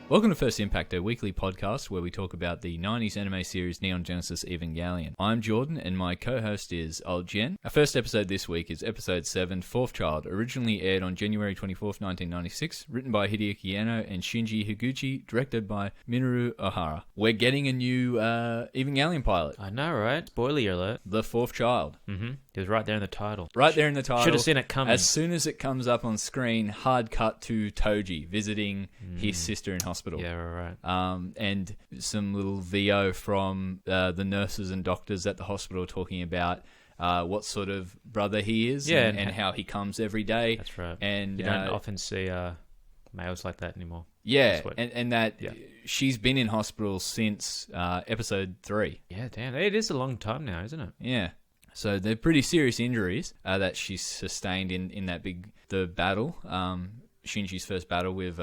Welcome to First Impact, a weekly podcast where we talk about the 90s anime series Neon Genesis Evangelion. I'm Jordan, and my co-host is Old Jen. Our first episode this week is episode 7, Fourth Child, originally aired on January 24th, 1996, written by Hideaki Anno and Shinji Higuchi, directed by Minoru Ohara. We're getting a new Evangelion pilot. I know, right? Spoiler alert. The Fourth Child. Mm-hmm. It was right there in the title. Right there in the title. Should have seen it coming. As soon as it comes up on screen, hard cut to Toji visiting his sister in hospital. Yeah, right. And some little VO from the nurses and doctors at the hospital talking about what sort of brother he is and how he comes every day. That's right. And you don't often see males like that anymore. Yeah, and that she's been in hospital since episode 3. Yeah, damn. It is a long time now, isn't it? Yeah. So they're pretty serious injuries that she's sustained in the battle, Shinji's first battle with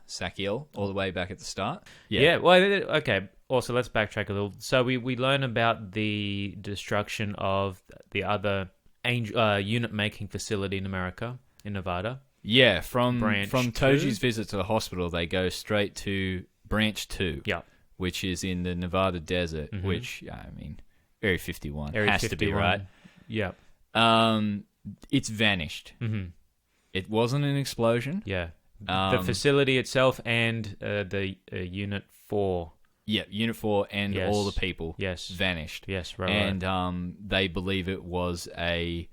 Sakiel, all the way back at the start. Yeah. Well, okay. Also, let's backtrack a little. So we learn about the destruction of the other unit-making facility in America, in Nevada. Yeah, from Toji's visit to the hospital, they go straight to Branch 2, which is in the Nevada desert, which, I mean... Area 51. Area has 51. to be, right? Yeah. It's vanished. Mm-hmm. It wasn't an explosion. Yeah. The facility itself and the Unit 4. Yeah, Unit 4 and all the people vanished. Yes, right. And they believe it was a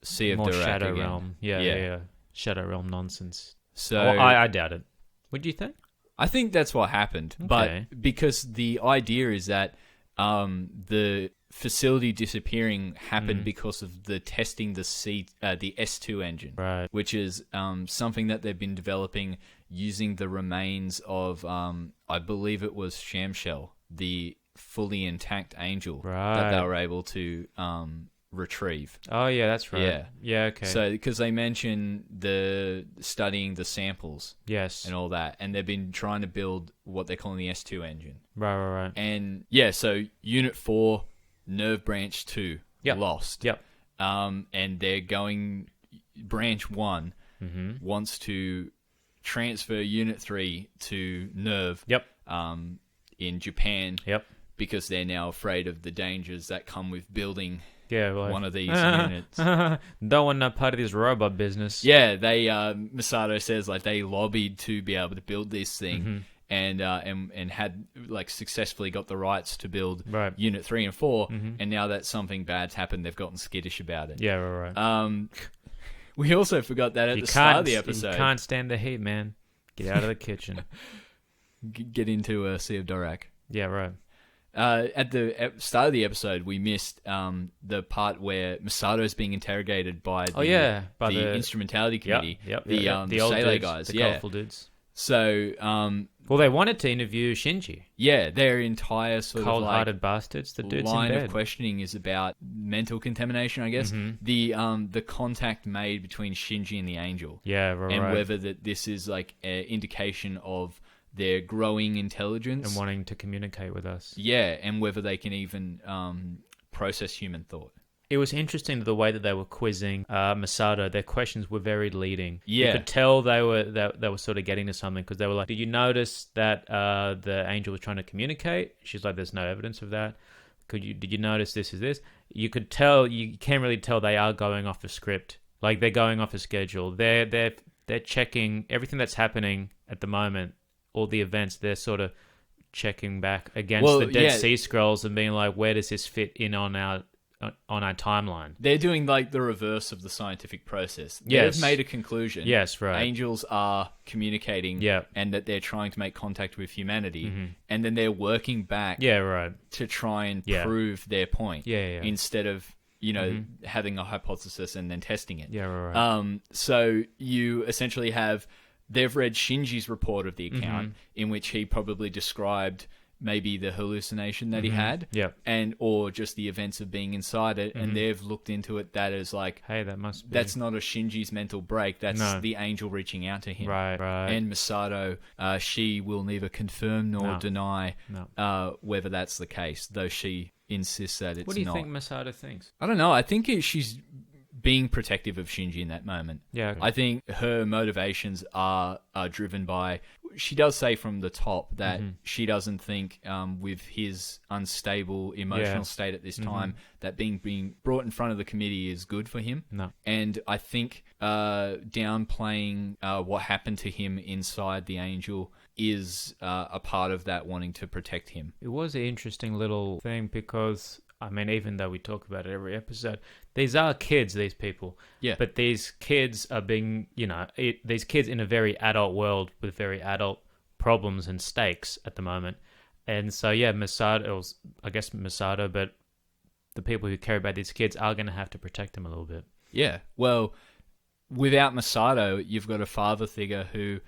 Sea of More Dirac Shadow again. Realm. Yeah. Shadow Realm nonsense. So I doubt it. What do you think? I think that's what happened. Okay. But because the idea is that the facility disappearing happened because of the testing the S2 engine, right? Which is something that they've been developing using the remains of, I believe it was Shamshell, the fully intact angel that they were able to retrieve. Oh yeah, that's right. Yeah, okay. So because they mention studying the samples, and all that, and they've been trying to build what they're calling the S2 engine. Right. And so Unit 4, Nerve Branch 2 lost. Yep. And they're going. Branch 1 wants to transfer Unit 3 to Nerve. Yep. In Japan. Yep. Because they're now afraid of the dangers that come with building. Yeah, well, one of these units. Don't want no part of this robot business. Yeah, they Masato says like they lobbied to be able to build this thing, and had like successfully got the rights to build Unit 3 and 4, and now that something bad's happened, they've gotten skittish about it. Yeah, right. We also forgot that at the start of the episode. You can't stand the heat, man. Get out of the kitchen. Get into Sea of Dirac. Yeah, right. At the start of the episode, we missed the part where Masato's being interrogated by the instrumentality committee, the old Sailor guys, the colourful dudes. So, well, they wanted to interview Shinji. Yeah, their entire sort cold-hearted of bastards. The dudes line in bed. of questioning is about mental contamination, I guess. The contact made between Shinji and the angel, and whether this is like an indication of their growing intelligence and wanting to communicate with us. Yeah, and whether they can even process human thought. It was interesting the way that they were quizzing Masato. Their questions were very leading. Yeah, you could tell they were sort of getting to something because they were like, "Did you notice that the angel was trying to communicate?" She's like, "There's no evidence of that." Did you notice this is this? You could tell. You can't really tell they are going off a script. Like they're going off a schedule. They're checking everything that's happening at the moment. All the events, they're sort of checking back against the Dead Sea Scrolls and being like, where does this fit in on our timeline? They're doing like the reverse of the scientific process. They've made a conclusion. Yes, right. Angels are communicating and that they're trying to make contact with humanity. And then they're working back to try and prove their point instead of, having a hypothesis and then testing it. Yeah, right. So you essentially have... They've read Shinji's report of the account in which he probably described maybe the hallucination that he had, or just the events of being inside it, and they've looked into it that as like, hey, that's not a Shinji's mental break, that's the angel reaching out to him. Right. And Masato, she will neither confirm nor deny whether that's the case, though she insists that it's not. What do you think Masato thinks? I don't know. I think she's being protective of Shinji in that moment. Yeah. I think her motivations are driven by she does say from the top that she doesn't think, with his unstable emotional state at this time, that being brought in front of the committee is good for him. No. And I think downplaying what happened to him inside the Angel is a part of that, wanting to protect him. It was an interesting little thing because, I mean, even though we talk about it every episode, these are kids, these people. Yeah. But these kids are being, these kids in a very adult world with very adult problems and stakes at the moment. And so, yeah, Masato, but the people who care about these kids are going to have to protect them a little bit. Yeah. Well, without Masato, you've got a father figure who,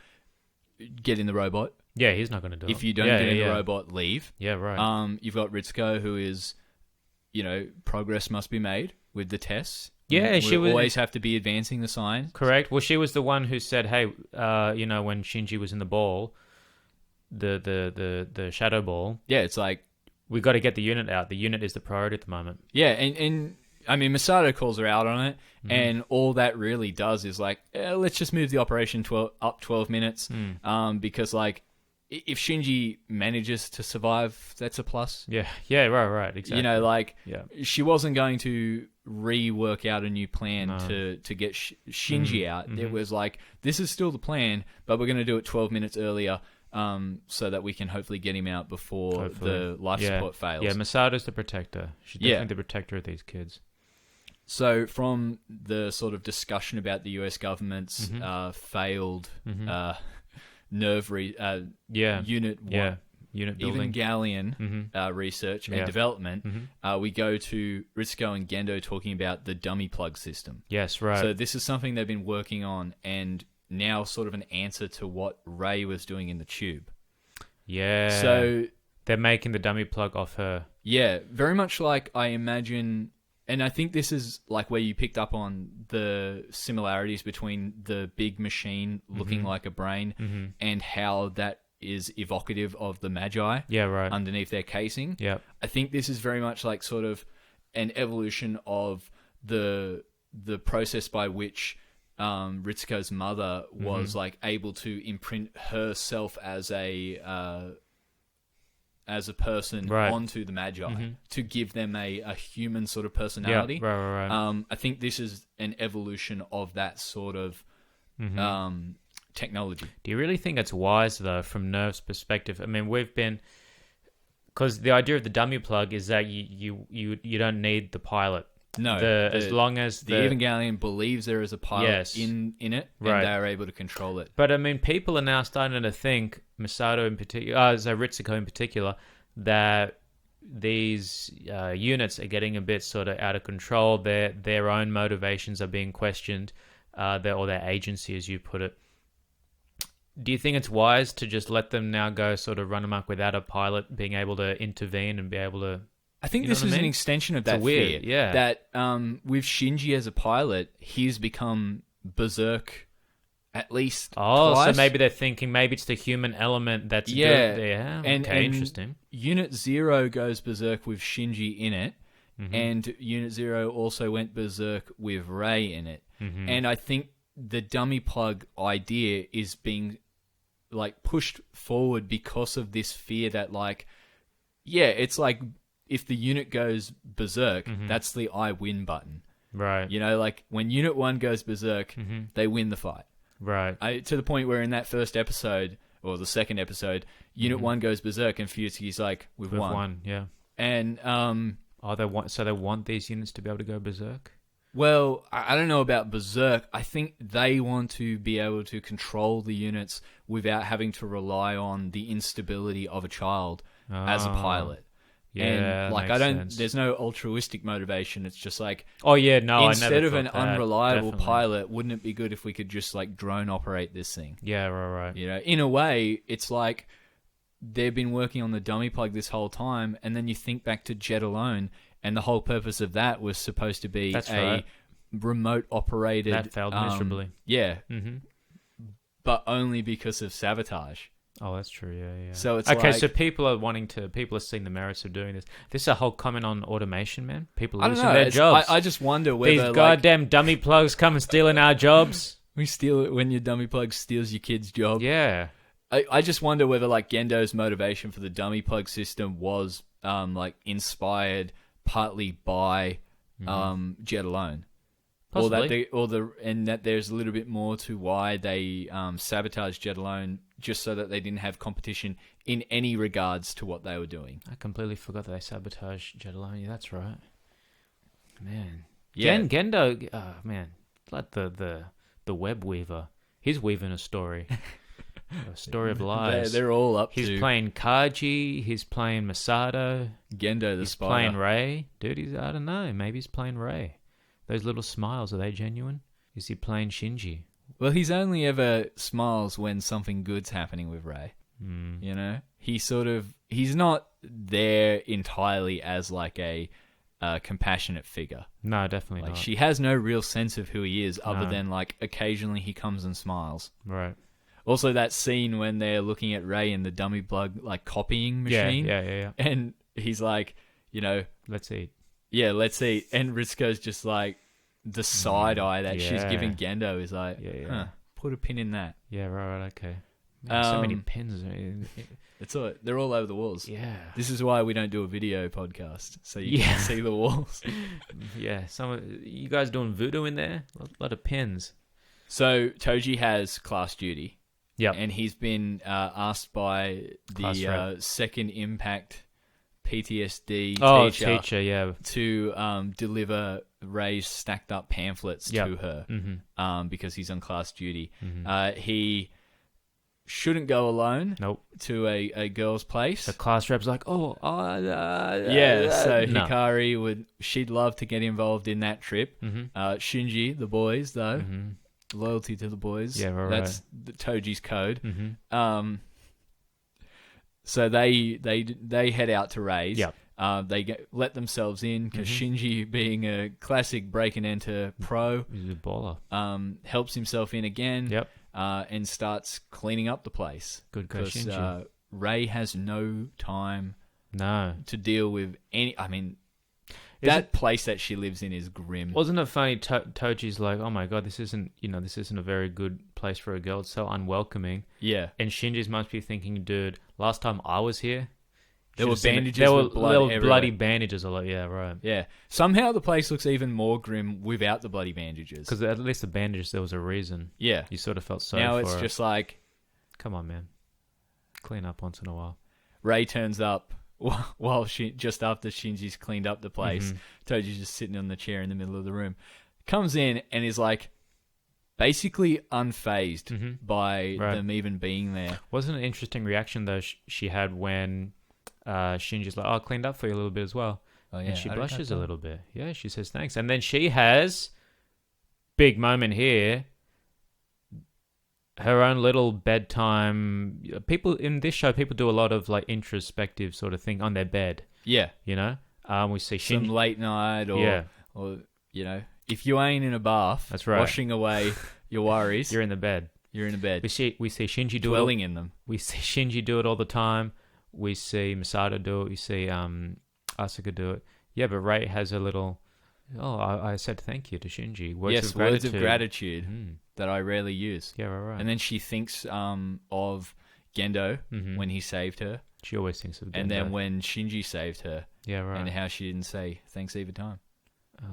get in the robot. Yeah, he's not going to do it. If you don't get in the robot, leave. Yeah, right. You've got Ritsuko, who is, progress must be made with the tests. Yeah, we always have to be advancing the science. Correct. Well, she was the one who said, "Hey, when Shinji was in the ball, the shadow ball. Yeah, it's like we got to get the unit out. The unit is the priority at the moment." Yeah, and I mean, Masato calls her out on it, and all that really does is like, let's just move the operation up 12 minutes, because like, if Shinji manages to survive, that's a plus. Yeah, right, exactly. She wasn't going to rework out a new plan to get Shinji out. It was like, this is still the plan, but we're going to do it 12 minutes earlier, so that we can hopefully get him out before the life support fails. Yeah, Masato's the protector. She's definitely the protector of these kids. So from the sort of discussion about the US government's failed unit building, Evangelion research and development, we go to Ritsuko and Gendo talking about the dummy plug system. Yes, right. So this is something they've been working on, and now sort of an answer to what Rei was doing in the tube. Yeah. So they're making the dummy plug off her. Yeah, very much like I imagine. And I think this is like where you picked up on the similarities between the big machine looking like a brain and how that is evocative of the Magi underneath their casing. Yeah. I think this is very much like sort of an evolution of the process by which Ritsuko's mother was like able to imprint herself as a person onto the Magi to give them a human sort of personality. Yeah, right. I think this is an evolution of that sort of technology. Do you really think it's wise, though, from Nerve's perspective? I mean, because the idea of the dummy plug is that you don't need the pilot. No, as long as the Evangelion believes there is a pilot in it, and they are able to control it. But I mean, people are now starting to think, Masato in particular, Ritsuko in particular, that these units are getting a bit sort of out of control. Their own motivations are being questioned, or their agency, as you put it. Do you think it's wise to just let them now go sort of run amok without a pilot being able to intervene and be able to? I think this is an extension of that fear. Yeah. That with Shinji as a pilot, he's become berserk at least twice. So maybe they're thinking maybe it's the human element that's good there. And interesting. Unit 0 goes berserk with Shinji in it, and Unit 0 also went berserk with Rei in it. And I think the dummy plug idea is being like pushed forward because of this fear that like, it's like, if the unit goes berserk, that's the I win button. Right. Like when Unit 1 goes berserk, they win the fight. Right. To the point where in that first episode, or the second episode, Unit 1 goes berserk and Fuyutsuki's like, we've won. Yeah. And they want these units to be able to go berserk? Well, I don't know about berserk. I think they want to be able to control the units without having to rely on the instability of a child as a pilot. Yeah, and like sense. There's no altruistic motivation. It's just like, instead of an unreliable definitely. pilot, wouldn't it be good if we could just like drone operate this thing? Yeah, right. In a way, it's like they've been working on the dummy plug this whole time, and then you think back to Jet Alone, and the whole purpose of that was supposed to be remote operated. That failed miserably. Yeah, but only because of sabotage. Oh, that's true. Yeah. So it's okay. like, So people are seeing the merits of doing this. This is a whole comment on automation, man. People I don't losing know. their jobs. I just wonder whether these goddamn dummy plugs come and stealing our jobs. We steal it when your dummy plug steals your kid's job. Yeah. I just wonder whether like Gendo's motivation for the dummy plug system was like inspired partly by Jet Alone. Possibly. And that there's a little bit more to why they sabotaged Jet Alone, just so that they didn't have competition in any regards to what they were doing. I completely forgot that they sabotaged Jet Alone. Yeah, that's right. Man. Yeah. Gendo, man, like the web weaver. He's weaving a story. A story of lies. They're all up He's to... playing Kaji. He's playing Masato. Gendo the He's spider. playing Ray. Dude, I don't know. Maybe he's playing Ray. Those little smiles, are they genuine? Is he playing Shinji? Well, he's only ever smiles when something good's happening with Ray. You know? He's not there entirely as like a compassionate figure. No, definitely Like not. she has no real sense of who he is other than like occasionally he comes and smiles. Right. Also, that scene when they're looking at Ray in the dummy plug like copying machine. Yeah. And he's like, you know, Let's eat. yeah, let's eat. And Ritsuko's just like, the side eye that she's yeah. giving Gendo is like, Yeah. put a pin in that. Yeah, right, okay. Man, so many pins. It's all, they're all over the walls. Yeah. This is why we don't do a video podcast, so you can see the walls. Yeah, you guys doing voodoo in there? A lot of pins. So Toji has class duty. Yeah. And he's been asked by the second impact PTSD teacher, yeah. to deliver Ray's stacked up pamphlets to her because he's on class duty. He shouldn't go alone to a girl's place. The class rep's like, so Hikari she'd love to get involved in that trip. Shinji, the boys, though. Loyalty to the boys. Yeah, right. That's the Toji's code. So they head out to Ray's. Yep. They let themselves in because Shinji, being a classic break and enter pro, he's a baller. helps himself in again. Yep. And starts cleaning up the place. Good guy, Because Shinji. Ray has no time to deal with any... I mean, that place that she lives in is grim. Wasn't it funny? Toji's like, "Oh my god, this isn't a very good place for a girl. It's so unwelcoming." Yeah. And Shinji's must be thinking, "Dude, last time I was here, there were bandages. There were with blood bloody bandages a lot." Yeah, right. Yeah. Somehow the place looks even more grim without the bloody bandages. Because at least the bandages, there was a reason. Yeah. You sort of felt sorry now for it's her. just like, come on, man, clean up once in a while. Ray turns up while just after Shinji's cleaned up the place. Toji's just sitting on the chair in the middle of the room. Comes in and is like basically unfazed by them even being there. Wasn't an interesting reaction though she had when Shinji's like, "Oh, I cleaned up for you a little bit as well." Oh, yeah. And she blushes a little bit. Yeah, she says thanks. And then she has, big moment here, her own little bedtime. People in this show, people do a lot of like introspective sort of thing on their bed. Yeah. You know? We see some late night or you know, if you ain't in a bath, that's right, washing away your worries, you're in the bed. You're in a bed. We see Shinji do dwelling in them. We see Shinji do it all the time. We see Masato do it. We see Asuka do it. Yeah, but Ray has a little. Oh, I said thank you to Shinji. Words of gratitude that I rarely use. Yeah, right. And then she thinks of Gendo when he saved her. She always thinks of Gendo. And then when Shinji saved her. Yeah, right. And how she didn't say thanks either time. Oh,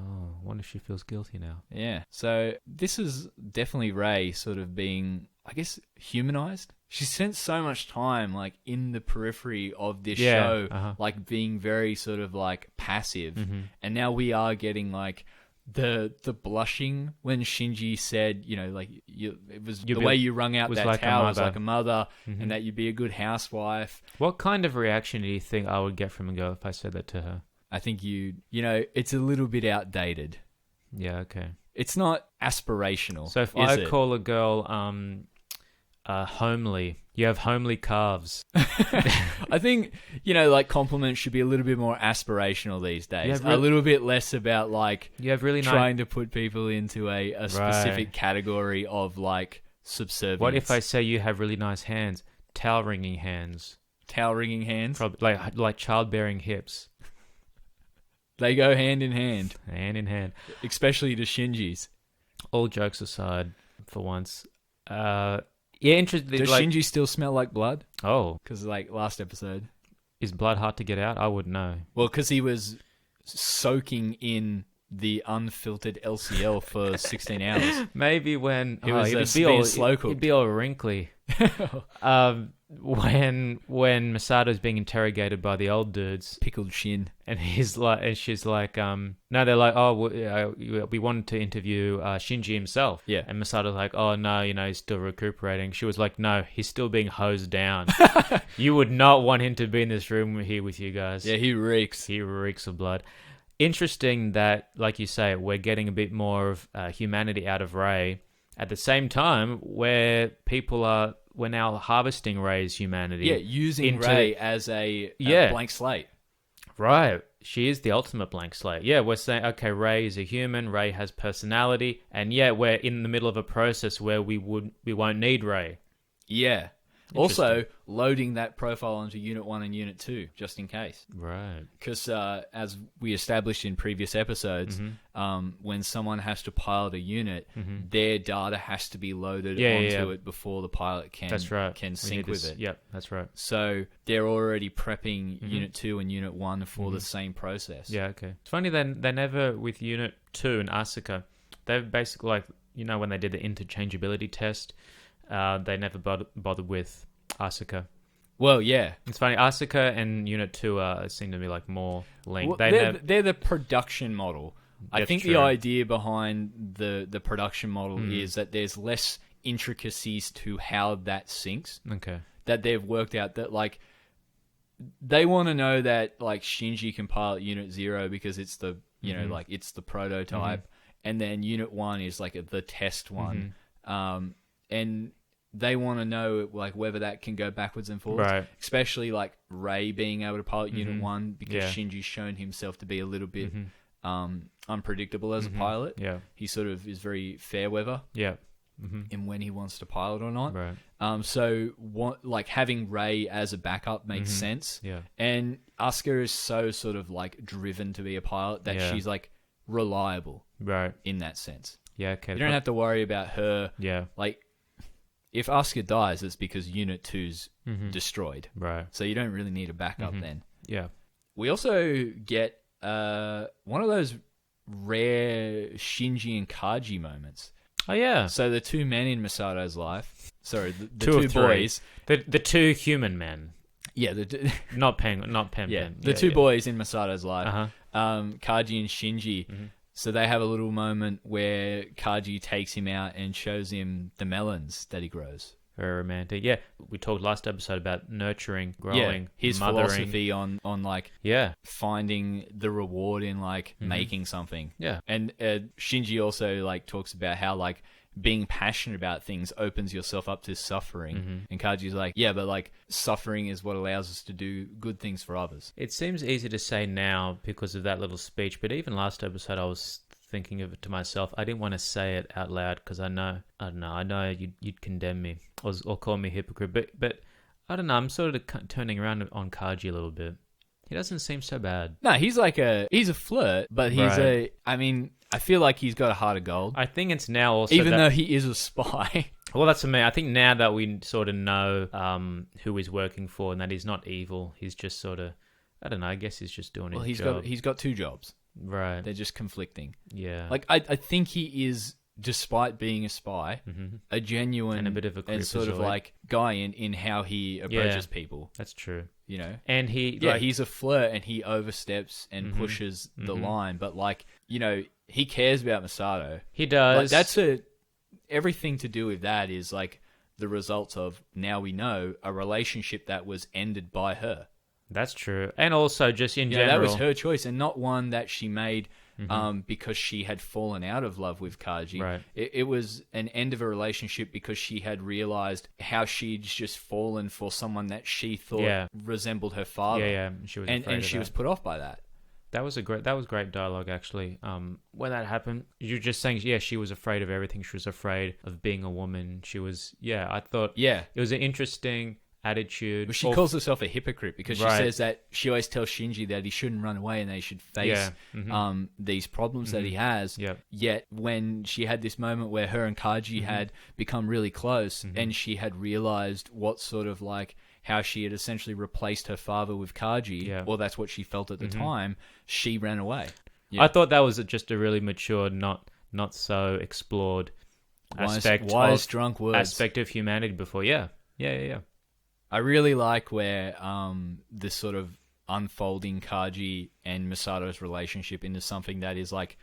I wonder if she feels guilty now. Yeah. So this is definitely Ray sort of being, I guess, humanized. She spent so much time like in the periphery of this show, like being very sort of like passive. And now we are getting like the blushing when Shinji said, you know, like it was the way you wrung out that like towel was like a mother, and that you'd be a good housewife. What kind of reaction do you think I would get from a girl if I said that to her? I think you know, it's a little bit outdated. Yeah, okay. It's not aspirational. So if I call a girl homely, you have homely calves. I think, you know, like compliments should be a little bit more aspirational these days. A little bit less about like you have really trying to put people into a specific category of like subservience. What if I say you have really nice hands? Towel wringing hands. Towel wringing hands? Probably like childbearing hips. They go hand in hand. Hand in hand. Especially to Shinji's. All jokes aside, for once, Yeah, interesting. Does Like, Shinji still smell like blood? oh, Because like last episode. is blood hard to get out? I wouldn't know. Well, because he was soaking in the unfiltered LCL for 16 hours. Maybe when He was he'd slow cooked. he'd be all wrinkly. When Masato's being interrogated by the old dudes, Pickled shin. and she's like, no, they're like, oh, we wanted to interview Shinji himself. Yeah. And Masato's like, oh no, he's still recuperating. She was like, no, he's still being hosed down. You would not want him to be in this room here with you guys. Yeah, he reeks. He reeks of blood. Interesting that, like you say, we're getting a bit more of humanity out of Rei at the same time where we're now harvesting Rei's humanity. Yeah, using Rei as a blank slate. Right. She is the ultimate blank slate. Yeah, we're saying, okay, Rei is a human, Rei has personality, and yeah, we're in the middle of a process where we won't need Rei. Yeah. Also, loading that profile onto Unit 1 and Unit 2, just in case. Right. Because as we established in previous episodes, when someone has to pilot a unit, their data has to be loaded onto it before the pilot can sync with it. Yep, that's right. So they're already prepping Unit 2 and Unit 1 for the same process. Yeah, okay. It's funny, they never, with Unit 2 and Asuka, they've basically, like, when they did the interchangeability test, they never bothered with Asuka. Well, yeah. It's funny, Asuka and Unit 2 seem to be like more linked. Well, they're the production model. I think true. the idea behind the production model is that there's less intricacies to how that syncs. Okay. That they've worked out that, like, they want to know that, like, Shinji can pilot Unit 0 because it's the, like, it's the prototype. And then Unit 1 is, like, the test one. And they want to know, like, whether that can go backwards and forwards. Right. Especially, like, Rei being able to pilot Unit 1 because Shinji's shown himself to be a little bit unpredictable as a pilot. Yeah. He sort of is very fair weather in when he wants to pilot or not. Right. So, like, having Rei as a backup makes sense. Yeah. And Asuka is so sort of, like, driven to be a pilot that she's, like, reliable. Right. In that sense. Yeah, okay. You don't have to worry about her. Yeah. Like, if Asuka dies, it's because Unit 2's destroyed. Right. So you don't really need a backup then. Yeah. We also get one of those rare Shinji and Kaji moments. Oh, yeah. So the two men in Masato's life. Sorry, the two two boys. The two human men. Yeah. Not Pen. Yeah. The two boys in Masato's life. Kaji and Shinji. So they have a little moment where Kaji takes him out and shows him the melons that he grows. Very romantic. Yeah, we talked last episode about nurturing, growing, his mothering. philosophy on like finding the reward in like making something. Yeah. And Shinji also like talks about how like being passionate about things opens yourself up to suffering. And Kaji's like, yeah, but like suffering is what allows us to do good things for others. It seems easy to say now because of that little speech, but even last episode I was thinking of it to myself. I didn't want to say it out loud because I know you'd condemn me or call me a hypocrite, but I don't know, I'm sort of turning around on Kaji a little bit. He doesn't seem so bad. No, he's a flirt, but he's I feel like he's got a heart of gold. I think it's now also even though he is a spy. Well, that's for me. I think now that we sort of know who he's working for and that he's not evil, he's just sort of, I don't know, I guess he's just doing his job. He's got two jobs. Right. They're just conflicting. Yeah. Like, I think he is, despite being a spy, a genuine and a bit of a and sort of like guy in how he approaches people. That's true. You know? And he's a flirt and he oversteps and pushes the line, but like, you know, he cares about Masato. He does. Like, everything to do with that is like the results of, now we know, a relationship that was ended by her. That's true. And also just in general. That was her choice and not one that she made because she had fallen out of love with Kaji. Right. It was an end of a relationship because she had realized how she'd just fallen for someone that she thought resembled her father. Yeah. She was afraid and of she that. was put off by that. That was great dialogue, actually. When that happened, you're just saying, she was afraid of everything. She was afraid of being a woman. She was, I thought, it was an interesting. attitude. Well, she calls herself a hypocrite because she Right. says that she always tells Shinji that he shouldn't run away and they should face these problems that he has. Yep. Yet when she had this moment where her and Kaji had become really close and she had realized what sort of like how she had essentially replaced her father with Kaji, or that's what she felt at the time, she ran away. Yeah. I thought that was just a really mature, not so explored wise drunk words. aspect of humanity before. Yeah. I really like where this sort of unfolding Kaji and Masato's relationship into something that is like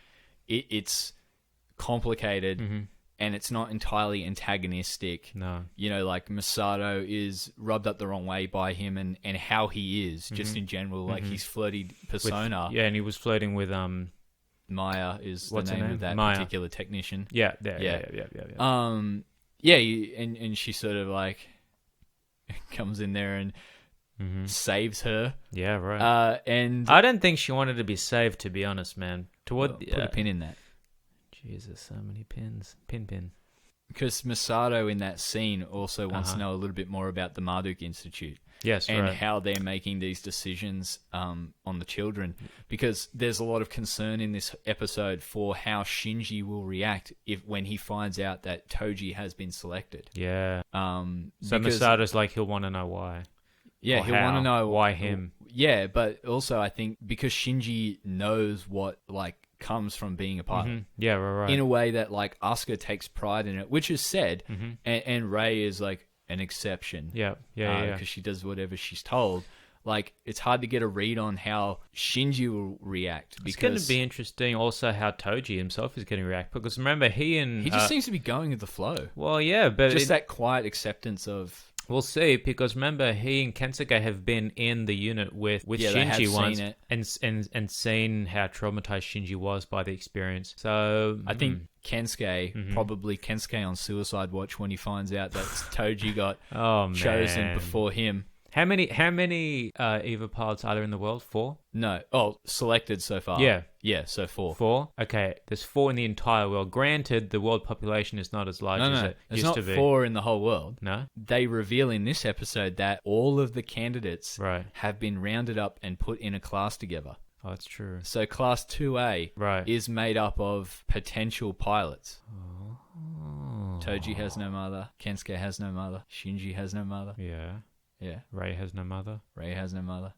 it's complicated and it's not entirely antagonistic. No. You know, like Masato is rubbed up the wrong way by him and how he is just in general, like his flirty persona. And he was flirting with Maya is what's the her name name? of that Maya. particular technician. Yeah. And she sort of like comes in there and saves her. Yeah, right. And I don't think she wanted to be saved, to be honest, man. put a pin in that. Jesus, so many pins. Pin. Because Masato in that scene also wants to know a little bit more about the Marduk Institute. Yes, and right. how they're making these decisions on the children. Because there's a lot of concern in this episode for how Shinji will react when he finds out that Toji has been selected. Yeah. So because, Masato's like, he'll want to know why. Yeah, Or he'll want to know why him. Yeah, but also I think because Shinji knows what like comes from being a pilot. Yeah, right. In a way that like Asuka takes pride in it, which is said, and Rei is like an exception. Yeah. Because she does whatever she's told. Like, it's hard to get a read on how Shinji will react. Because it's going to be interesting also how Toji himself is going to react. Because remember, he just seems to be going with the flow. Well, yeah, but just that quiet acceptance of... We'll see, because remember, he and Kensuke have been in the unit with Shinji once and seen how traumatized Shinji was by the experience. So I think Kensuke, probably Kensuke on suicide watch when he finds out that Toji got chosen before him. How many EVA pilots are there in the world? 4? No. Oh, selected so far. Yeah. Yeah, so 4. 4? Okay, there's 4 in the entire world. Granted, the world population is not as large as it used to be. It's not 4 in the whole world. No? They reveal in this episode that all of the candidates Right. have been rounded up and put in a class together. Oh, that's true. So Class 2A Right. is made up of potential pilots. Oh. Toji has no mother. Kensuke has no mother. Shinji has no mother. Yeah. Yeah. Rei has no mother. Rei has no mother.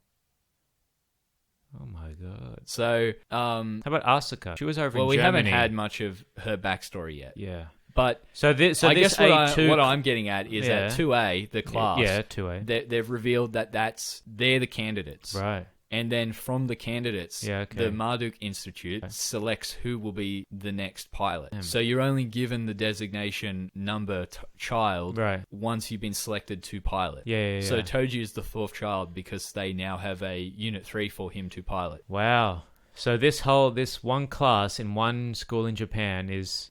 Oh my god. So, how about Asuka? She was over in Germany. Well, we haven't had much of her backstory yet. Yeah. But I guess what A2... what I'm getting at is that 2A, the class, 2A. they've revealed that they're the candidates. Right. And then from the candidates, Yeah, okay. the Marduk Institute selects who will be the next pilot. So you're only given the designation number child Right. once you've been selected to pilot. Yeah. So Toji is the 4th child because they now have a Unit 3 for him to pilot. Wow. So this one class in one school in Japan is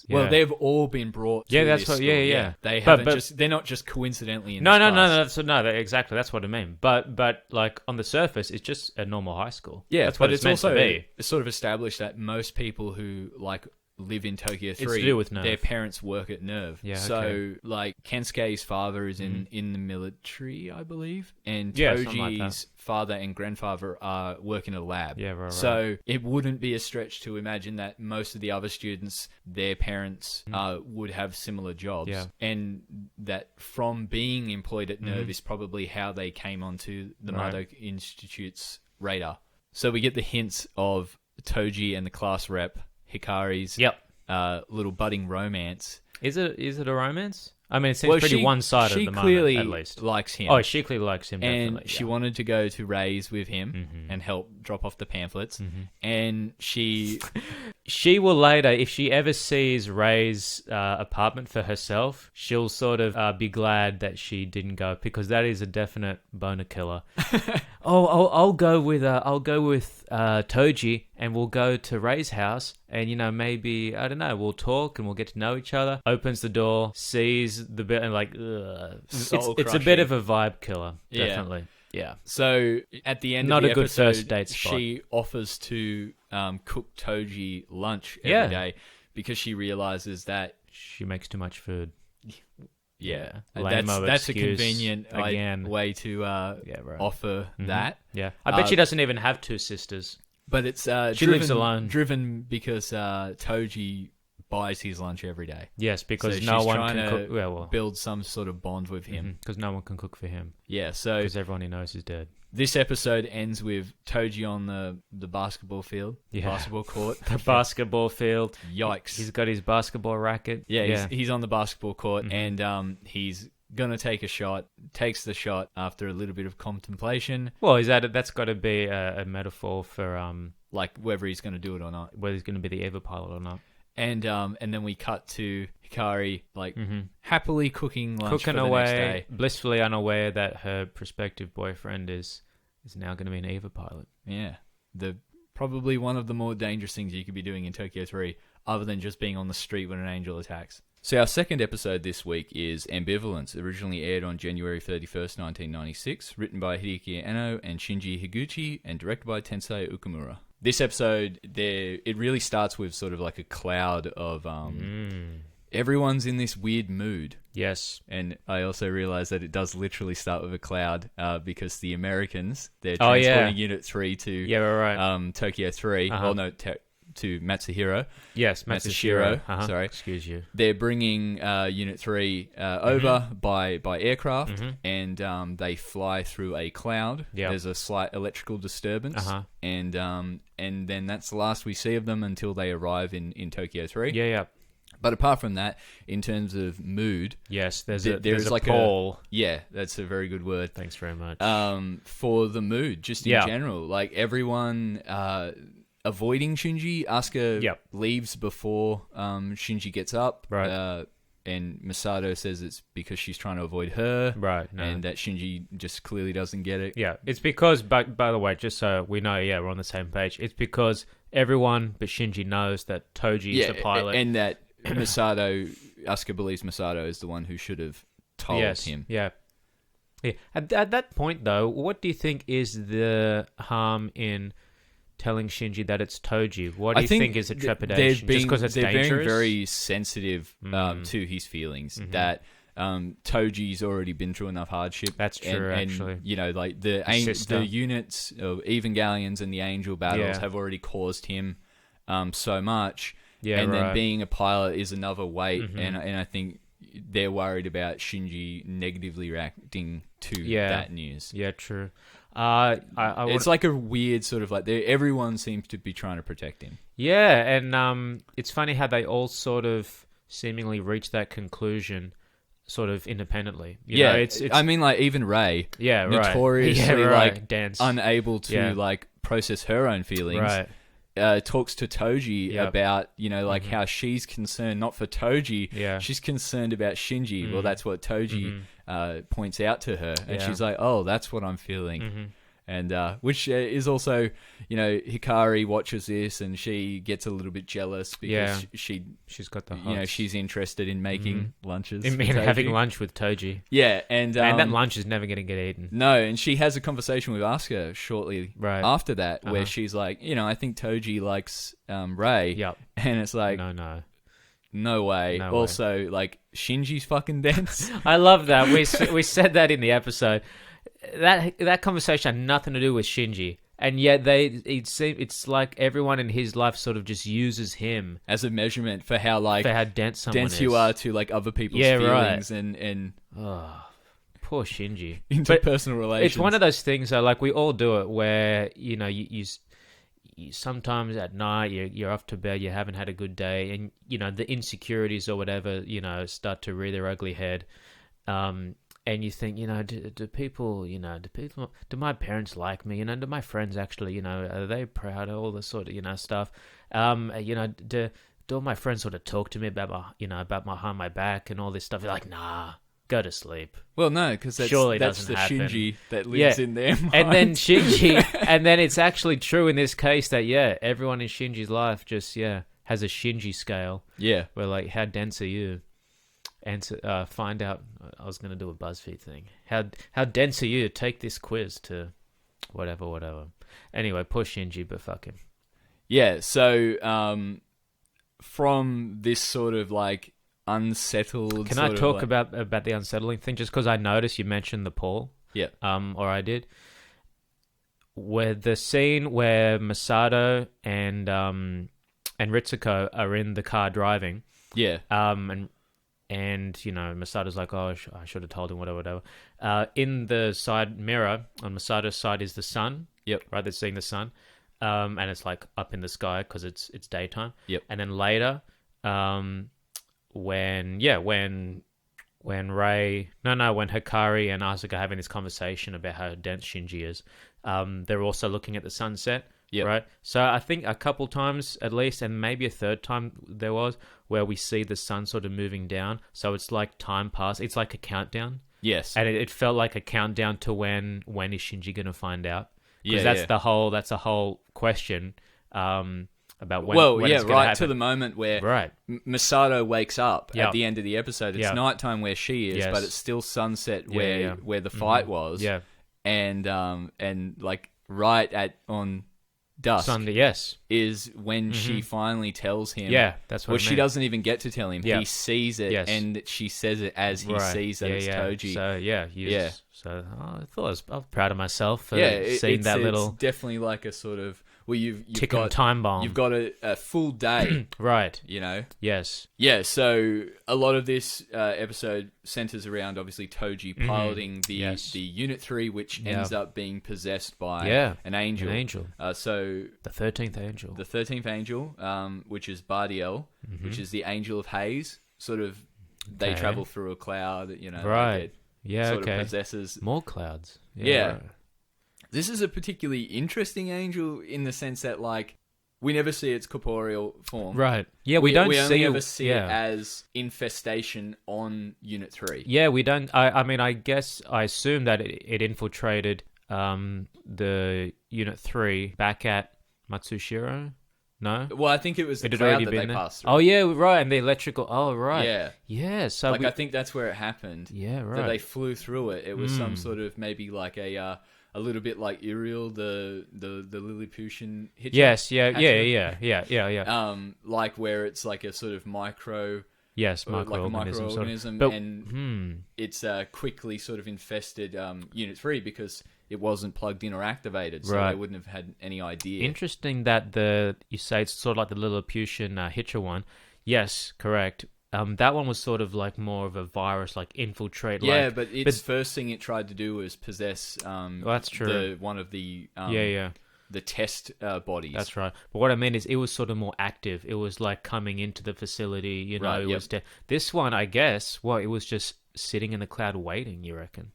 Well, they've all been brought to that's this what. school. Yeah. They haven't they're not just coincidentally in No, this class. exactly. That's what I mean. But like on the surface, it's just a normal high school. Yeah, that's what but it's meant to be. It's sort of established that most people who like live in Tokyo 3, It's to do with Nerve. their parents work at Nerve. Yeah, so okay. like Kensuke's father is in the military, I believe, and Yeah, something like Toji's father and grandfather work in a lab. Yeah, right. So it wouldn't be a stretch to imagine that most of the other students, their parents would have similar jobs. Yeah. And that from being employed at Nerve is probably how they came onto the Marduk Institute's radar. So we get the hints of Toji and the class rep, Hikari's little budding romance. Is it a romance? I mean, it seems pretty one-sided at the moment, at least. She clearly likes him. Oh, she clearly likes him, and definitely. she wanted to go to Ray's with him and help drop off the pamphlets. And she will later, if she ever sees Ray's apartment for herself, she'll sort of be glad that she didn't go, because that is a definite boner killer. I'll go with Toji, and we'll go to Ray's house, and maybe, I don't know, we'll talk and we'll get to know each other. Opens the door, sees the bit, and like, it's a bit of a vibe killer, definitely. Yeah. So at the end Not of the a good episode, first date spot. She offers to cook Toji lunch every day because she realizes that she makes too much food. Yeah. Lame-o That's a excuse convenient again. way to offer that. Yeah, I bet she doesn't even have two sisters. But it's She lives alone. Driven because Toji buys his lunch every day. Yes, because So no she's one trying can to cook. build some sort of bond with him. Because no one can cook for him. Yeah, so Because everyone he knows is dead. this episode ends with Toji on the basketball field, basketball court. The basketball field. Yikes. He's got his basketball racket. Yeah, he's on the basketball court, and he's gonna take a shot. Takes the shot after a little bit of contemplation. Well, that's got to be a metaphor for like whether he's gonna do it or not. whether he's going to be the Eva pilot or not. And then we cut to Hikari happily cooking lunch Cooking for the away, next day. blissfully unaware that her prospective boyfriend is now going to be an Eva pilot. Yeah, probably one of the more dangerous things you could be doing in Tokyo 3, other than just being on the street when an angel attacks. So our second episode this week is Ambivalence, originally aired on January 31st, 1996, written by Hideaki Anno and Shinji Higuchi, and directed by Tensai Okamura. This episode, it really starts with sort of like a cloud of everyone's in this weird mood. Yes. And I also realized that it does literally start with a cloud because the Americans, they're transporting Unit 3 to Tokyo 3. Well, no, to Matsuhiro. Yes, Matsushiro. Sorry. Excuse you. They're bringing Unit 3 over by aircraft, and they fly through a cloud. Yep. There's a slight electrical disturbance, and then that's the last we see of them until they arrive in Tokyo 3. Yeah. But apart from that, in terms of mood... Yes, there's a like pole. Yeah, that's a very good word. Thanks very much. For the mood, just in general. Like, everyone... avoiding Shinji. Asuka leaves before Shinji gets up. Right. And Masato says it's because she's trying to avoid her. Right. No. And that Shinji just clearly doesn't get it. Yeah. It's because, by the way, just so we know, we're on the same page. It's because everyone but Shinji knows that Toji is the pilot. And that Asuka believes Masato is the one who should have told him. Yeah. At that point, though, what do you think is the harm in telling Shinji that it's Toji? What do you think is a trepidation? Just because it's dangerous? They're being very sensitive to his feelings. That Toji's already been through enough hardship. That's true, actually. You know, like the units of Evangelions and the Angel battles have already caused him so much. Yeah, and then being a pilot is another weight. And I think they're worried about Shinji negatively reacting to that news. Yeah, true. It's like a weird sort of like everyone seems to be trying to protect him. Yeah, and it's funny how they all sort of seemingly reach that conclusion sort of independently. You know, it's I mean, like even Rei, notoriously like unable to like process her own feelings. Talks to Toji about, you know, like how she's concerned not for Toji, she's concerned about Shinji. Well, that's what Toji points out to her, and she's like, "Oh, that's what I'm feeling." And which is also, you know, Hikari watches this and she gets a little bit jealous because she's got the hots. You know, she's interested in making lunches, in having lunch with Toji. Yeah, and that lunch is never going to get eaten. No, and she has a conversation with Asuka shortly after that, where she's like, you know, I think Toji likes Rei. Yep. And it's like, no way. No also, like, Shinji's fucking dense. I love that. We said that in the episode. That conversation had nothing to do with Shinji, and yet it's like everyone in his life sort of just uses him as a measurement for how dense someone is. You are to like other people's feelings and poor Shinji. Interpersonal relations. It's one of those things though, like we all do it, where you know you sometimes at night you're off to bed, you haven't had a good day, and you know the insecurities or whatever, you know, start to rear their ugly head. And you think, you know, do my parents like me? You know, do my friends actually, you know, are they proud of all this sort of, you know, stuff? You know, do all my friends sort of talk to me about behind my back and all this stuff? You're like, nah, go to sleep. Well, no, because that's the happen. Shinji that lives in their mind. And then Shinji, and then it's actually true in this case that, everyone in Shinji's life just, has a Shinji scale. Yeah. Where like, how dense are you? And find out. I was going to do a BuzzFeed thing. How dense are you? Take this quiz to whatever. Anyway, poor Shinji, but fuck him. Yeah. So from this sort of like unsettled. Can I talk about the unsettling thing? Just because I noticed you mentioned the Paul. Yeah. Or I did. Where the scene where Masato and Ritsuko are in the car driving. Yeah. And you know, Masato's like, oh, I should have told him, whatever. In the side mirror, on Masato's side is the sun. Yep. Right, they're seeing the sun. And it's like up in the sky because it's daytime. Yep. And then later, when Hikari and Asuka are having this conversation about how dense Shinji is, they're also looking at the sunset. Yep. Right. So I think a couple times at least, and maybe a third time there was, where we see the sun sort of moving down. So it's like time passed. It's like a countdown. Yes. And it felt like a countdown to when is Shinji going to find out? Because Yeah, that's the whole question about when. Well, when yeah, it's gonna right happen. to the moment where Right. Masato wakes up Yep. at the end of the episode. It's Yep. nighttime where she is, Yes. but it's still sunset where Yeah. where the fight was. Yeah. And like right on dusk Sunday. Yes. is when she finally tells him. Yeah. That's what. Well, I she mean. doesn't even get to tell him. Yeah. He sees it, Yes. and she says it as he sees that it's Toji. So Yeah. So I thought I was proud of myself for Yeah, seeing that little It's definitely like a sort of you've ticking got time bomb. You've got a full day, right. you know. Yes. Yeah, so a lot of this episode centers around obviously Toji piloting the Unit 3, which ends up being possessed by an angel. An angel. So the 13th angel. The 13th angel, which is Bardiel, which is the angel of haze. Sort of, they travel through a cloud, you know. Right. Like Yeah. sort of possesses more clouds. Yeah. Right. This is a particularly interesting angel in the sense that, like, we never see its corporeal form. Right. Yeah, we don't only ever see it as infestation on Unit 3. Yeah, we don't. I mean, I assume that it infiltrated the Unit 3 back at Matsushiro. No? Well, I think it was the It had cloud already that been they there. passed through. Oh, yeah, right. And the electrical. Oh, right. Yeah. Yeah. So Like, I think that's where it happened. Yeah, right. That they flew through it. It was some sort of maybe like a little bit like Uriel, the Lilliputian hitcher. Yes. Yeah. Like where it's like a sort of microorganism, microorganism. and it's quickly sort of infested Unit 3 because it wasn't plugged in or activated, so they wouldn't have had any idea. Interesting that you say it's sort of like the Lilliputian hitcher one. Yes, correct. That one was sort of like more of a virus, like infiltrate. Yeah, but its first thing it tried to do was possess. That's true. One of the the test bodies. That's right. But what I mean is, it was sort of more active. It was like coming into the facility. You know, Right, it was this one. I guess. Well, it was just sitting in a cloud waiting. You reckon,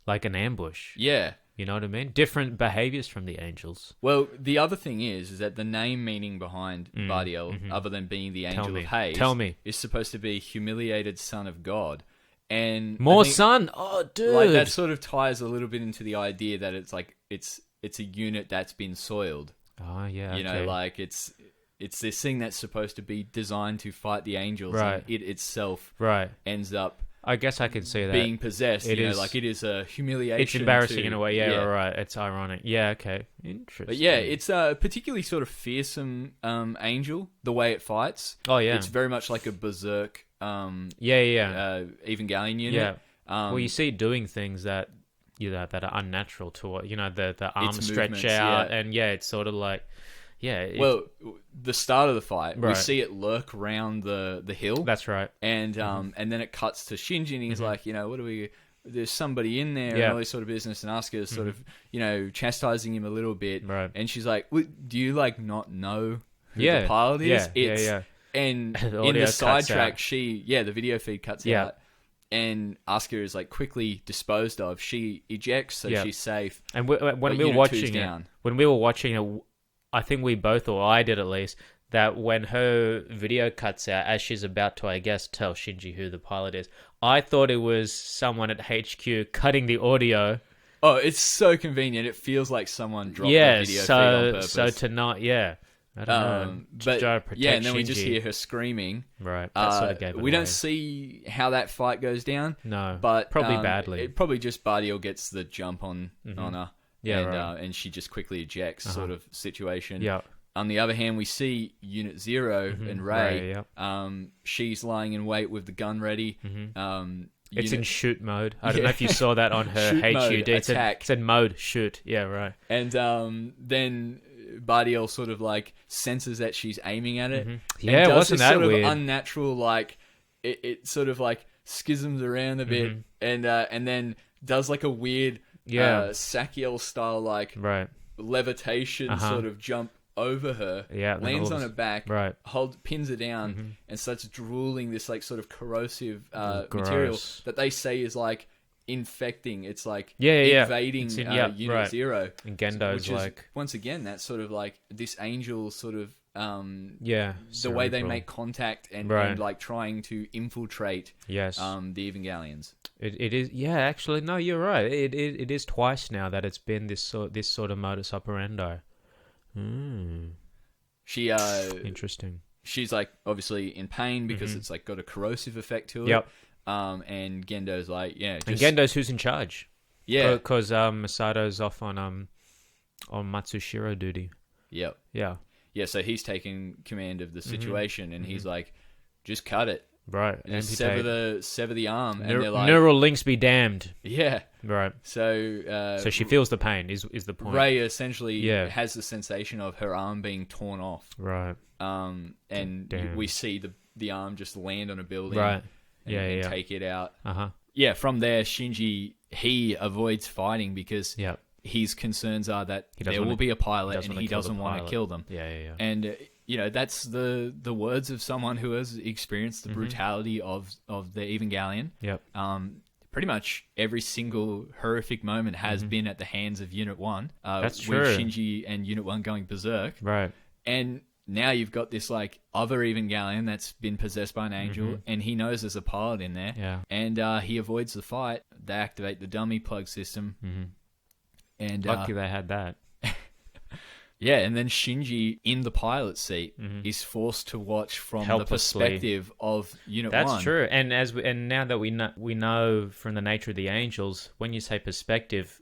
like an ambush? Yeah. You know what I mean? Different behaviors from the angels. Well, the other thing is that the name meaning behind Bardiel, other than being the angel of haze, is supposed to be humiliated son of God. And more son? Oh, dude. Like, that sort of ties a little bit into the idea that it's like it's a unit that's been soiled. Oh, yeah. You know, like it's this thing that's supposed to be designed to fight the angels, right? And it itself ends up. I guess I can see that. Being possessed, it is a humiliation. It's embarrassing in a way, yeah, right. It's ironic. Yeah, okay. Interesting. But yeah, it's a particularly sort of fearsome angel, the way it fights. Oh, yeah. It's very much like a berserk Evangelion unit. Yeah. Well, you see it doing things that that are unnatural to it. You know, the arms stretch out, and it's sort of like... Yeah. Well, the start of the fight, we see it lurk around the hill. That's right. And and then it cuts to Shinji, and he's like, what do we... There's somebody in there and all this sort of business, and Asuka is sort of, chastising him a little bit. Right. And she's like, do you, like, not know who the pilot is? And the in the sidetrack, the video feed cuts out. And Asuka is, like, quickly disposed of. She ejects, so she's safe. And when we were watching it, I think we both, or I did at least, that when her video cuts out, as she's about to, I guess, tell Shinji who the pilot is, I thought it was someone at HQ cutting the audio. Oh, it's so convenient. It feels like someone dropped the video feed on purpose. So to not, I don't know. But try to protect and then Shinji. we just hear her screering. Right. That sort of gave it we away. don't see how that fight goes down. No, but probably badly. Probably just Bardiel gets the jump on her. Yeah, and, right. And she just quickly ejects, sort of situation. Yeah. On the other hand, we see Unit 0 and Ray. yeah. She's lying in wait with the gun ready. It's in shoot mode. I don't know if you saw that on her Shoot mode, HUD. It said mode shoot. Yeah, right. And then Bardiel sort of like senses that she's aiming at it. Yeah, and does wasn't this that sort weird? of unnatural, like it sort of like schisms around a bit, and then does like a weird Sakiel style like levitation sort of jump over her, lands on her back, pins her down, and starts drooling this like sort of corrosive material that they say is like infecting. It's like invading Unit 0. And Gendo's like, once again, that's sort of like this angel sort of the way they make contact and like trying to infiltrate the Evangelions. It is, actually, no, you're right. It is twice now that it's been this sort of modus operandi. She interesting. She's like obviously in pain because it's like got a corrosive effect to it. Yep. And Gendo's like, and Gendo's who's in charge. Yeah. Because Masato's off on Matsushiro duty. Yep. Yeah. Yeah, so he's taking command of the situation, and he's like, just cut it. Right. Just sever the arm. And they're like, neural links be damned. Yeah. Right. So she feels the pain, is the point. Ray essentially has the sensation of her arm being torn off. Right. And we see the arm just land on a building. Right. And take it out. Uh-huh. Yeah, from there, Shinji, he avoids fighting because his concerns are that there will be a pilot and he doesn't want to kill them. Yeah. And, that's the words of someone who has experienced the brutality of the Evangelion. Yep. Pretty much every single horrific moment has been at the hands of Unit 1. That's true. With Shinji and Unit 1 going berserk. Right. And now you've got this like other Evangelion that's been possessed by an angel, and he knows there's a pilot in there. Yeah. And he avoids the fight. They activate the dummy plug system. And lucky they had that. Yeah, and then Shinji in the pilot seat is forced to watch from the perspective of Unit 1. That's true. And now that we know from the nature of the angels, when you say perspective,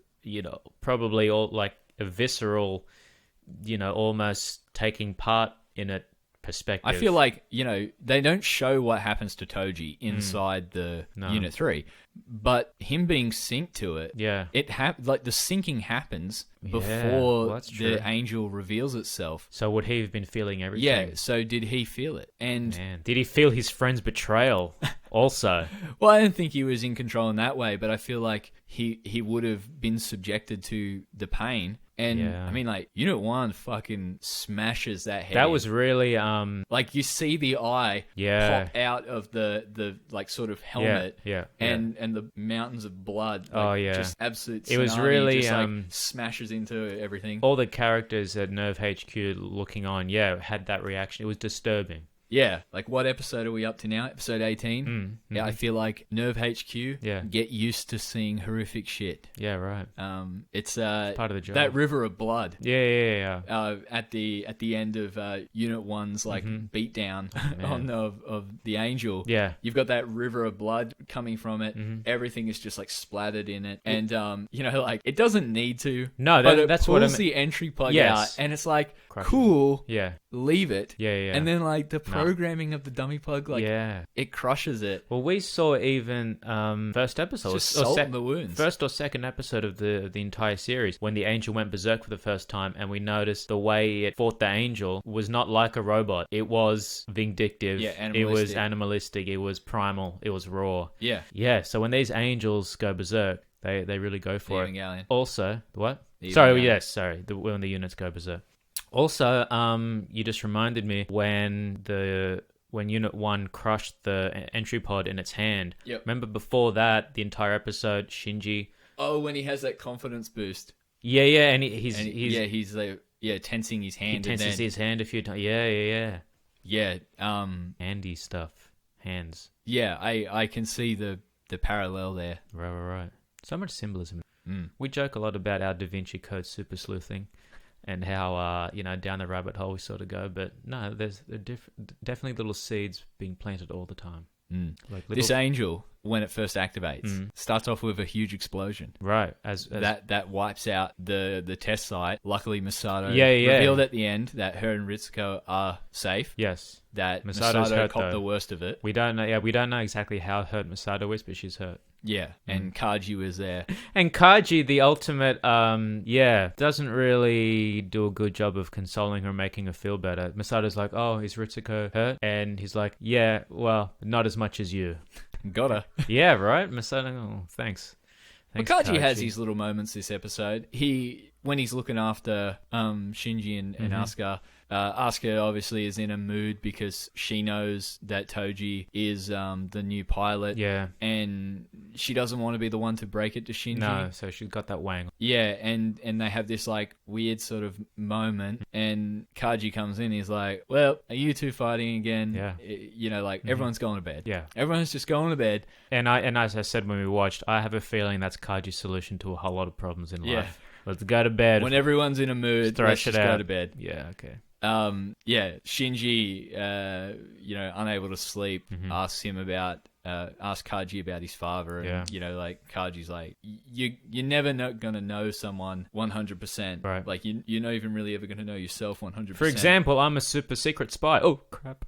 probably all like a visceral, almost taking part in it perspective. I feel like, they don't show what happens to Toji inside the Unit 3, but him being synced to it, like the syncing happens before the angel reveals itself. So would he have been feeling everything? Yeah, so did he feel it? And did he feel his friend's betrayal also? Well, I don't think he was in control in that way, but I feel like he would have been subjected to the pain. And I mean, like, Unit 1 fucking smashes that head. That was really like you see the eye pop out of the like sort of helmet, and the mountains of blood. Like, just absolute. It was really just, like, smashes into everything. All the characters at Nerve HQ looking on, had that reaction. It was disturbing. Yeah, like what episode are we up to now? Episode 18? Yeah, I feel like Nerve HQ, get used to seeing horrific shit. Yeah, right. It's part of the job. That river of blood. Yeah. At the end of Unit 1's like beatdown of the angel. Yeah. You've got that river of blood coming from it. Everything is just like splattered in it. And like it doesn't need to. No, that's what pulls the entry plug out and it's like cool. Yeah. Leave it. Yeah. And then like the programming of the dummy plug, like it crushes it. Well, we saw even first episode, just salt in the wounds. First or second episode of the entire series when the angel went berserk for the first time, and we noticed the way it fought the angel was not like a robot. It was vindictive. Yeah, animalistic. It was animalistic. It was primal. It was raw. Yeah. So when these angels go berserk, they really go for it. Also, what? When the units go berserk. Also, you just reminded me when Unit 1 crushed the entry pod in its hand. Yep. Remember before that, the entire episode, Shinji... Oh, when he has that confidence boost. Yeah, and he's tensing his hand. He tenses his hand a few times. Yeah. Yeah. Handy stuff. Hands. Yeah, I can see the parallel there. Right. So much symbolism. We joke a lot about our Da Vinci Code super sleuthing. And how, down the rabbit hole we sort of go. But no, there's definitely little seeds being planted all the time. Like This angel, when it first activates, starts off with a huge explosion. Right. As that wipes out the test site. Luckily, Masato Yeah. revealed at the end that her and Ritsuko are safe. Yes. That Masato's Masato hurt, copped though. the worst of it. We don't know. Yeah, we don't know exactly how hurt Masato is, but she's hurt. Yeah, and Kaji was there. And Kaji, the ultimate, doesn't really do a good job of consoling her, making her feel better. Masato's like, "Oh, is Ritsuko hurt?" And he's like, "Yeah, well, not as much as you." Got her. Yeah, right. Masato, oh, thanks. But Kaji has these little moments this episode. When he's looking after Shinji and Asuka, Asuka obviously is in a mood because she knows that Toji is the new pilot. Yeah. And she doesn't want to be the one to break it to Shinji. No, so she's got that wang. Yeah, and they have this like weird sort of moment, and Kaji comes in. He's like, "Well, are you two fighting again?" Yeah. Everyone's going to bed. Yeah. Everyone's just going to bed. And as I said when we watched, I have a feeling that's Kaji's solution to a whole lot of problems in life. Let's go to bed. When everyone's in a mood, let's just go to bed. Yeah, okay. Shinji, unable to sleep, asks Kaji about his father, and Kaji's like, you're never gonna know someone 100%, right? Like you're not even really ever gonna know yourself 100%. For example, I'm a super secret spy. Oh crap!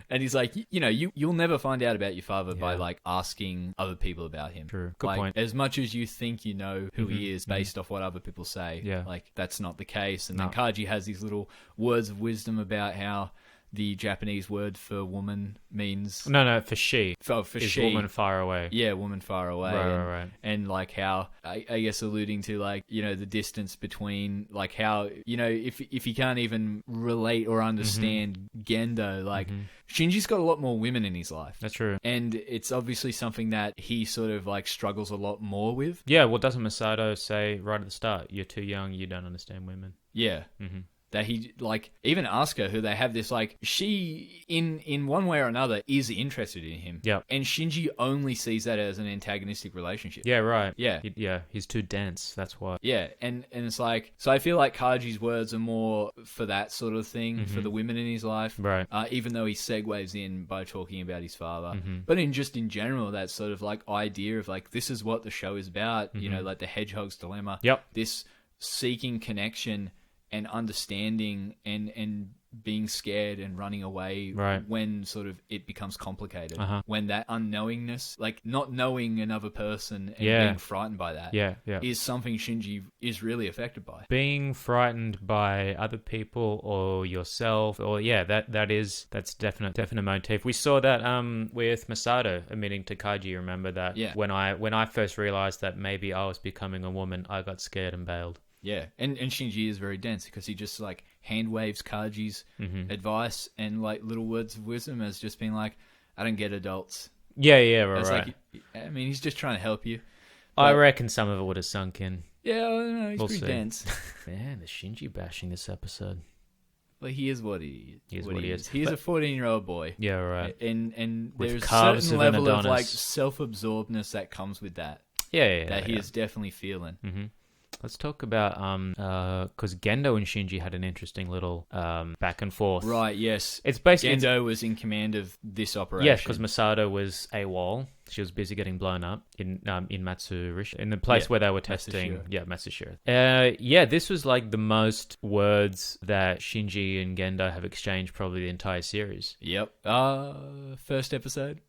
And he's like, you'll never find out about your father by like asking other people about him. True. Good point. As much as you think you know who he is based off what other people say, like that's not the case. And then Kaji has these little words of wisdom about how the Japanese word for woman means... No, for she. For is she. Woman far away. Yeah, woman far away. Right. And like how, I guess alluding to like, the distance between like how, if you can't even relate or understand Gendo, like Shinji's got a lot more women in his life. That's true. And it's obviously something that he sort of like struggles a lot more with. Yeah, well, doesn't Masato say right at the start, you're too young, you don't understand women? Yeah. That he, like, even Asuka, who they have this, like, she, in one way or another, is interested in him. Yeah. And Shinji only sees that as an antagonistic relationship. Yeah, right. Yeah. He's too dense, that's why. Yeah, and it's like, so I feel like Kaji's words are more for that sort of thing, for the women in his life. Right. Even though he segues in by talking about his father. But in general, that sort of, like, idea of, like, this is what the show is about, like the hedgehog's dilemma. Yep. This seeking connection and understanding and being scared and running away when sort of it becomes complicated. When that unknowingness, like not knowing another person and being frightened by that is something Shinji is really affected by. Being frightened by other people or yourself, or that's definite motif. We saw that with Masato admitting to Kaji, remember that? Yeah. When I first realized that maybe I was becoming a woman, I got scared and bailed. Yeah, and Shinji is very dense because he just like hand waves Kaji's advice and like little words of wisdom as just being like, I don't get adults. Yeah, right. Like, I mean, he's just trying to help you. I reckon some of it would have sunk in. Yeah, I don't know, he's We'll pretty see. dense. Man, the Shinji bashing this episode. Well, he is what he is. He is. He's a 14-year-old boy. Yeah, right. And With there's a calves certain of an level of Adonis. like self-absorbedness that comes with that. Yeah. That he is definitely feeling. Let's talk about because Gendo and Shinji had an interesting little back and forth. Right. Yes. It's basically Gendo was in command of this operation. Yes, because Masato was AWOL. She was busy getting blown up in Matsurisha, in the place where they were testing. Matsushira. This was like the most words that Shinji and Gendo have exchanged probably the entire series. Yep. First episode.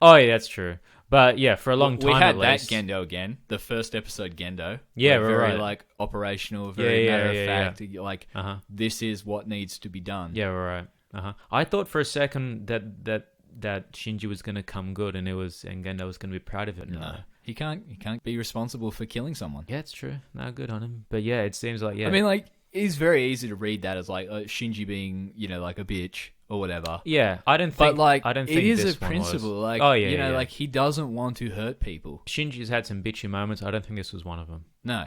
Oh yeah, that's true. But yeah, for a long time we had at least. that Gendo again. The first episode Gendo. Yeah, very right. like operational, very matter of fact. Yeah. Like this is what needs to be done. Yeah, right. I thought for a second that Shinji was going to come good and Gendo was going to be proud of it. No. He can't be responsible for killing someone. Yeah, it's true. No, good on him. But yeah, it seems like I mean, like it's very easy to read that as like Shinji being like a bitch or whatever. Yeah, I don't think. But like, I don't think it is this a principle. Was. Like, like he doesn't want to hurt people. Shinji's had some bitchy moments. I don't think this was one of them. No.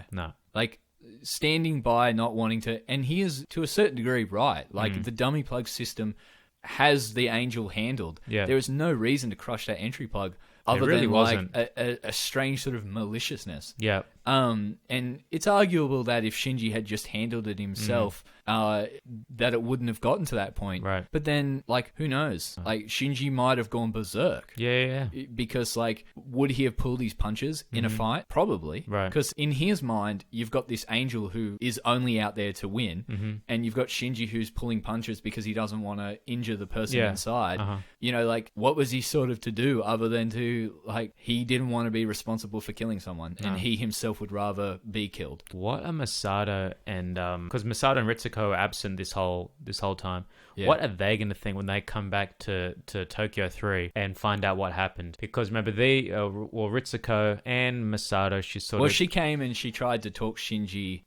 Like standing by, not wanting to, and he is to a certain degree right. Like the dummy plug system has the angel handled. Yeah. There is no reason to crush that entry plug other really than wasn't. like a strange sort of maliciousness. Yeah. And it's arguable that if Shinji had just handled it himself, that it wouldn't have gotten to that point. Right. But then, like, who knows? Like, Shinji might have gone berserk. Yeah. Because, like, would he have pulled his punches in a fight? Probably. Right. Because in his mind, you've got this angel who is only out there to win, and you've got Shinji who's pulling punches because he doesn't want to injure the person inside. You know, like, what was he sort of to do other than to, like, he didn't want to be responsible for killing someone, and he himself would rather be killed. What are Masato and because Masato and Ritsuko are absent this whole time. Yeah. What are they going to think when they come back to Tokyo 3 and find out what happened? Because remember, Ritsuko and Masato, she came and she tried to talk Shinji,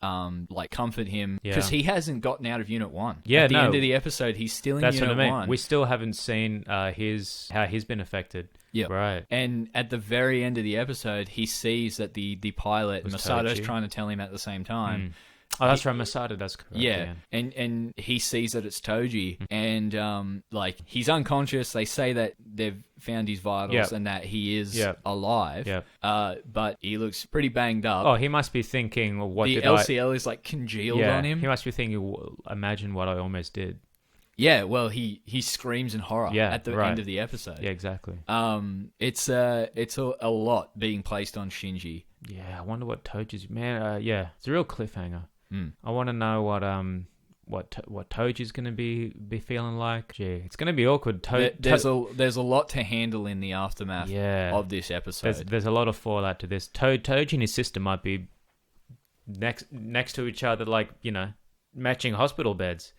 like, comfort him, because he hasn't gotten out of Unit 1. Yeah, At the end of the episode, he's still in Unit 1. We still haven't seen how he's been affected. Yeah, right. And at the very end of the episode, he sees that the pilot, Masato's Toji. trying to tell him at the same time. Oh, that's right, Masato, that's correct. Yeah, and he sees that it's Toji, and like, he's unconscious. They say that they've found his vitals and that he is alive. But he looks pretty banged up. Oh, he must be thinking, well, what the did LCL is like congealed on him. He must be thinking, imagine what I almost did. Yeah, well, he screams in horror at the end of the episode. Yeah, exactly. It's a lot being placed on Shinji. Yeah, I wonder what Toji's... Man, it's a real cliffhanger. I want to know what Toji's going to be feeling like. Gee, it's going to be awkward. There's a lot to handle in the aftermath of this episode. There's a lot of fallout to this. Toji and his sister might be next to each other, like, you know, matching hospital beds.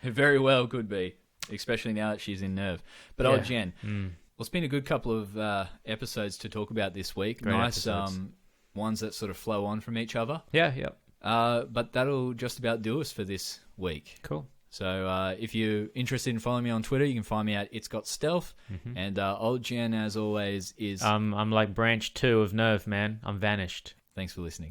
It very well could be, especially now that she's in Nerve. But Jen, well, it's been a good couple of episodes to talk about this week. Great nice episodes. Ones that sort of flow on from each other. Yeah. But that'll just about do us for this week. Cool. So if you're interested in following me on Twitter, you can find me at It's Got Stealth. And old Jen, as always, is... I'm like branch 2 of Nerve, man. I'm vanished. Thanks for listening.